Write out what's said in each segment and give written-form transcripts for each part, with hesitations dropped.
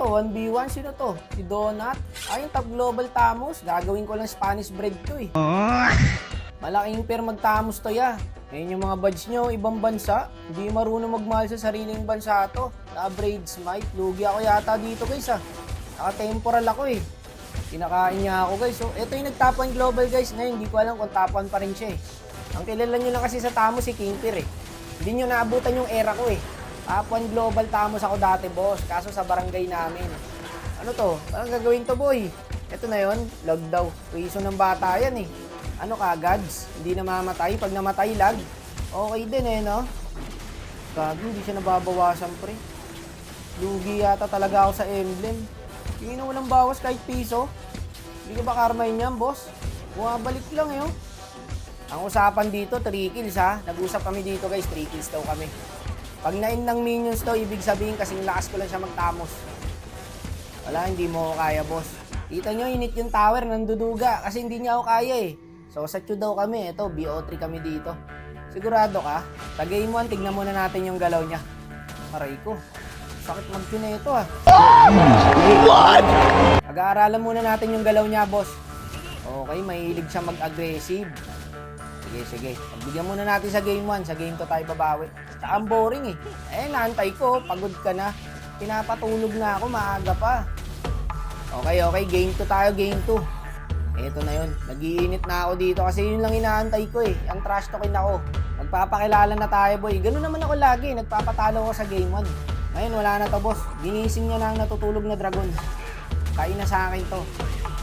1v1. Sino to? Si Donut? Ay, yung top global Tamos. Gagawin ko lang Spanish bread to eh. Malaking pair magtamos to ya. Ngayon yung mga buds nyo, ibang bansa. Hindi marunong magmahal sa sariling bansa to. Na-braid smite. Lugi ako yata dito guys ah. Naka-temporal ako eh. Kinakain niya ako guys. So, ito yung nag-top 1 global guys. Ngayon, hindi ko alam kung top 1 pa rin siya eh. Ang kilala nyo lang kasi sa Tamos si Kingpir eh. Hindi nyo naabutan yung era ko eh. Top 1 global Tamos ako dati boss. Kaso sa barangay namin. Ano to? Parang gagawin to boy. Ito na yon, lag daw. Reason ng bata yan eh. Ano ka, Gads? Hindi na mamatay. Pag namatay, lag. Okay din eh, no? Gagi, hindi siya nababawasan, pre. Lugi yata talaga ako sa emblem. Hindi na walang bawas kahit piso. Hindi ka ba karmahin yan, boss? Bumabalik lang eh, oh. Ang usapan dito, 3 kills ha. Nag-usap kami dito guys, 3 kills daw kami. Pag nain ng minions to, ibig sabihin kasing lakas ko lang siya magtamos. Wala, hindi mo kaya, boss. Kita nyo, init yung tower, nanduduga. Kasi hindi niya ako kaya eh. So, sa Chu daw kami. Ito, BO3 kami dito. Sigurado ka? Sa game 1, tignan muna natin yung galaw niya. Aray ko. Sakit mag-Chu na ito ah. What? Pag-aaralan muna natin yung galaw niya, boss. Okay, mahilig siya mag-aggressive. Sige. Pagbigyan muna natin sa game 1. Sa game 2 tayo babawi. Tsaka ang boring eh. Naantay ko. Pagod ka na. Pinapatulog na ako. Maaga pa. Okay. Game 2 tayo. Game 2. Ito na yun. Nag-iinit na ako dito kasi yun lang inaantay ko eh. Ang trash talkin ako. Magpapakilala na tayo boy. Ganun naman ako lagi. Nagpapatalo ako sa game 1. Ngayon wala na to boss. Ginising niya na ang natutulog na dragon. Kain na sa akin to.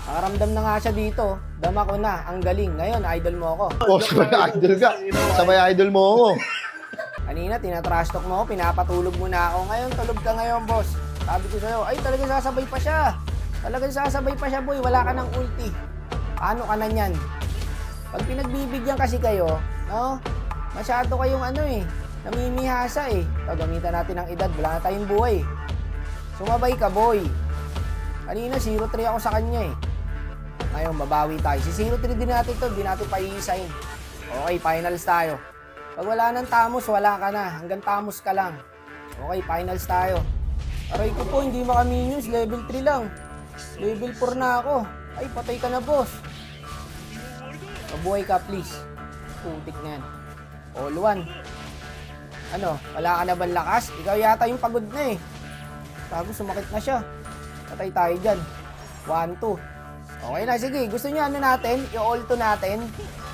Nakaramdam na nga siya dito. Dama ko na. Ang galing. Ngayon, idol mo ako. Boss, idol ka. Sabay idol mo ako. Kanina, tinatrash talk mo ako. Pinapatulog mo na ako. Ngayon, tulog ka ngayon, boss. Sabi ko sa'yo, ay talagang sasabay pa siya. Talagang sasabay pa siya, boy. Wala ka ng ulti. Paano ka na yan? Pag pinagbibigyan kasi kayo, no? Masyado kayong namimihasa eh. Ito, gamitan natin ng edad. Wala na tayong buhay. Sumabay ka, boy. Kanina, 0-3 ako sa kanya eh. Ngayon, babawi tayo. Si 0-3 din natin ito. Hindi natin pa-i-sign. Okay, finals tayo. Pag wala ng Tamos, wala ka na. Hanggang Tamos ka lang. Okay, finals tayo. Aray ko po, hindi maka-minions. Level 3 lang. Level 4 na ako. Ay, patay ka na, boss. Mabuhay ka, please. Putik na yan. All 1. Ano, wala ka na ba lakas? Ikaw yata yung pagod na eh. Tago, sumakit na siya. Patay tayo dyan. 1-2. Okay na, sige. Gusto nyo natin? I-all 2 natin.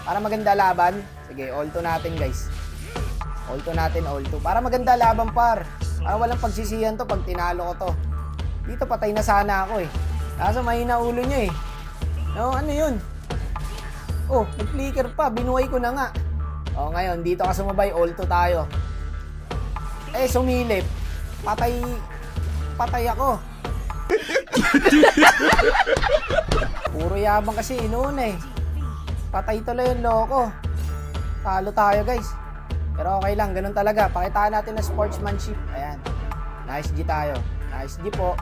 Para maganda laban. Sige, all 2 natin, guys. All 2 natin, all 2. Para maganda laban, par. Para walang pagsisiyan to pag tinalo ko to. Dito, patay na sana ako eh. Kaso mahina ulo niya eh. No, ano yun? Oh, nag-flicker pa. Binuhay ko na nga. Oh, ngayon, dito ka sumabay. All 2 tayo. Sumilip. Patay ako. Puro yabang kasi inuuna eh. Patay tuloy yung loko. Talo tayo guys. Pero okay lang, ganun talaga. Pakitaan natin na sportsmanship. Ayan. Nice G tayo. Nice G po.